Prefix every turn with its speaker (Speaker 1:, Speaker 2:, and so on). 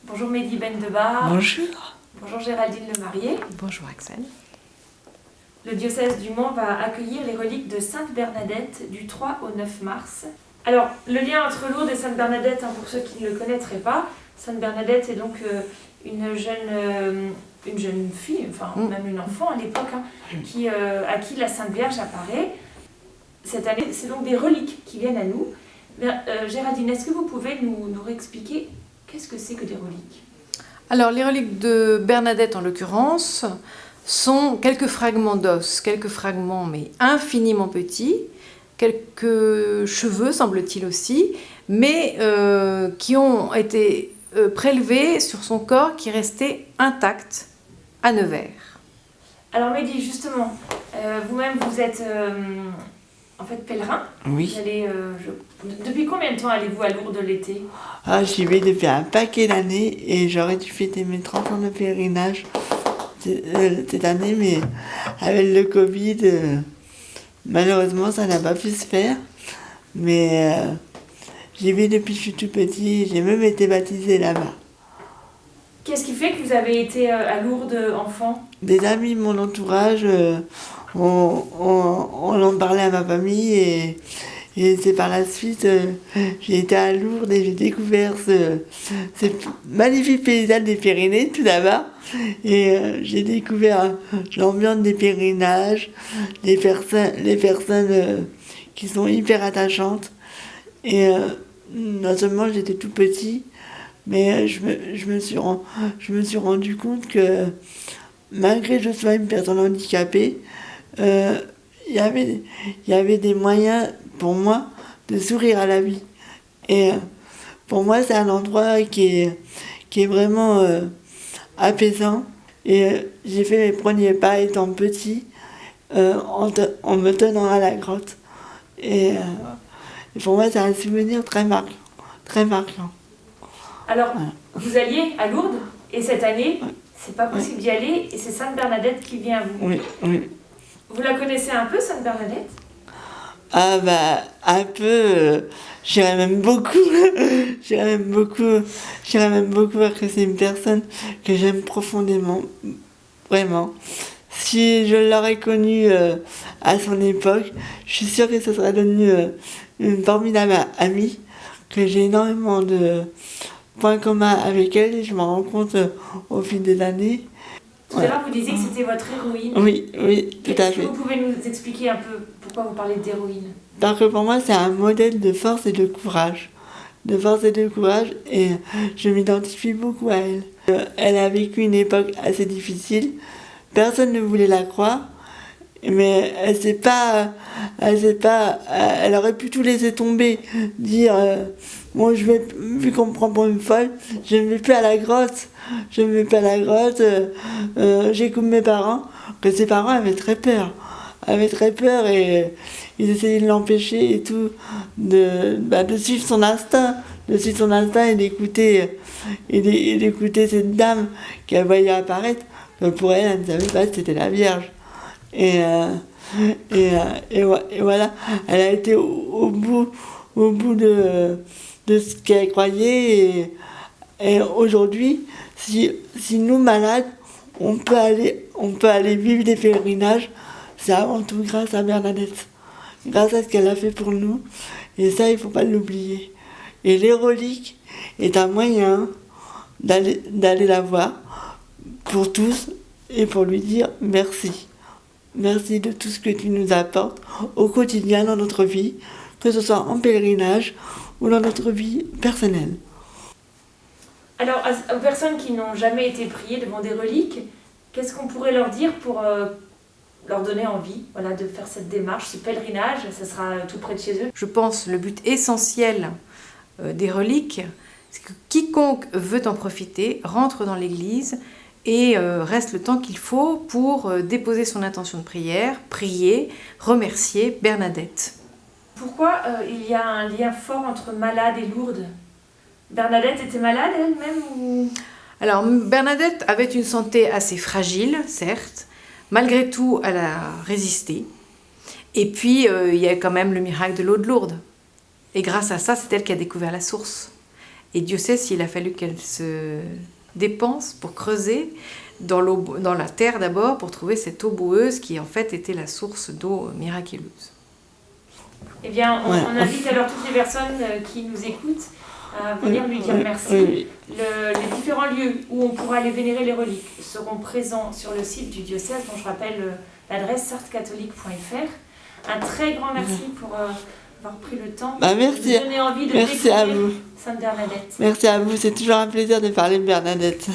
Speaker 1: Bonjour Mehdi Bendebar.
Speaker 2: Bonjour.
Speaker 1: Bonjour Géraldine Lemarié.
Speaker 3: Bonjour Axel.
Speaker 1: Le diocèse du Mans va accueillir les reliques de Sainte Bernadette du 3 au 9 mars. Alors, le lien entre Lourdes et Sainte Bernadette, pour ceux qui ne le connaîtraient pas, Sainte Bernadette est donc une jeune fille, même une enfant à l'époque, à qui la Sainte Vierge apparaît. Cette année, c'est donc des reliques qui viennent à nous. Géraldine, est-ce que vous pouvez nous réexpliquer qu'est-ce que c'est que des reliques ?
Speaker 3: Alors, les reliques de Bernadette, en l'occurrence, sont quelques fragments d'os, quelques fragments, mais infiniment petits, quelques cheveux, semble-t-il aussi, mais qui ont été prélevés sur son corps qui restait intact à Nevers.
Speaker 1: Alors, Mehdi, justement, vous-même, vous êtes en fait pèlerin.
Speaker 2: Oui.
Speaker 1: Vous allez, depuis combien de temps allez-vous à Lourdes l'été ?
Speaker 2: J'y vais depuis un paquet d'années et j'aurais dû fêter mes 30 ans de pèlerinage cette année, mais avec le Covid, malheureusement, ça n'a pas pu se faire. Mais j'y vais depuis que je suis tout petit, j'ai même été baptisée là-bas.
Speaker 1: Qu'est-ce qui fait que vous avez été à Lourdes enfant ?
Speaker 2: Des amis de mon entourage, on en parlait à ma famille et c'est par la suite, j'ai été à Lourdes et j'ai découvert ce magnifique paysage des Pyrénées tout d'abord. Et j'ai découvert l'ambiance des pèlerinages, les personnes qui sont hyper attachantes. Et non seulement j'étais tout petit, mais je me suis rendu compte que malgré que je sois une personne handicapée, il y avait des moyens pour moi de sourire à la vie. Et pour moi, c'est un endroit qui est vraiment apaisant. Et j'ai fait mes premiers pas étant petit en me tenant à la grotte. Et pour moi, c'est un souvenir très marquant. Très marquant.
Speaker 1: Alors,
Speaker 2: Voilà.
Speaker 1: vous alliez à Lourdes et cette année, c'est pas possible d'y aller et c'est Sainte Bernadette qui vient à vous.
Speaker 2: Oui, oui.
Speaker 1: Vous la connaissez un peu, Sainte Bernadette ?
Speaker 2: Un peu, j'irais même beaucoup, j'irais même beaucoup parce que c'est une personne que j'aime profondément, vraiment. Si je l'aurais connue à son époque, je suis sûre que ce serait devenu une formidable amie, que j'ai énormément de points communs avec elle et je m'en rends compte au fil des années.
Speaker 1: Tout à l'heure, vous disiez que c'était votre héroïne.
Speaker 2: Oui, tout à
Speaker 1: Est-ce que
Speaker 2: fait.
Speaker 1: vous pouvez nous expliquer un peu pourquoi vous parlez d'héroïne ?
Speaker 2: Parce que pour moi, c'est un modèle de force et de courage. De force et de courage, et je m'identifie beaucoup à elle. Elle a vécu une époque assez difficile. Personne ne voulait la croire, mais elle aurait pu tout laisser tomber, dire bon, vu qu'on me prend pour une folle, je ne vais plus à la grotte. J'écoute mes parents, que ses parents avaient très peur et ils essayaient de l'empêcher et tout, de suivre son instinct, et d'écouter cette dame qu'elle voyait apparaître. Pour elle, elle ne savait pas que c'était la Vierge. Et voilà, elle a été au bout de ce qu'elle croyait. Et aujourd'hui, si nous, malades, on peut aller vivre des pèlerinages, c'est avant tout grâce à Bernadette. Grâce à ce qu'elle a fait pour nous. Et ça, il ne faut pas l'oublier. Et les reliques est un moyen d'aller la voir pour tous et pour lui dire merci. Merci de tout ce que tu nous apportes au quotidien dans notre vie, que ce soit en pèlerinage ou dans notre vie personnelle.
Speaker 1: Alors, aux personnes qui n'ont jamais été priées devant des reliques, qu'est-ce qu'on pourrait leur dire pour leur donner envie, de faire cette démarche, ce pèlerinage, ça sera tout près de chez eux ?
Speaker 3: Je pense que le but essentiel des reliques, c'est que quiconque veut en profiter rentre dans l'église et reste le temps qu'il faut pour déposer son intention de prière, prier, remercier Bernadette.
Speaker 1: Pourquoi il y a un lien fort entre malade et Lourdes ? Bernadette était malade elle-même ou...
Speaker 3: Alors, Bernadette avait une santé assez fragile, certes. Malgré tout, elle a résisté. Et puis, il y a quand même le miracle de l'eau de Lourdes. Et grâce à ça, c'est elle qui a découvert la source. Et Dieu sait s'il a fallu qu'elle se dépense pour creuser dans la terre d'abord pour trouver cette eau boueuse qui en fait était la source d'eau miraculeuse.
Speaker 1: Eh bien, on invite alors toutes les personnes qui nous écoutent à venir lui dire merci. Les différents lieux où on pourra aller vénérer les reliques seront présents sur le site du diocèse, dont je rappelle l'adresse sartescatholique.fr. Un très grand merci pour avoir pris le temps de nous donner envie de découvrir Sainte Bernadette.
Speaker 2: Merci à vous, c'est toujours un plaisir de parler de Bernadette.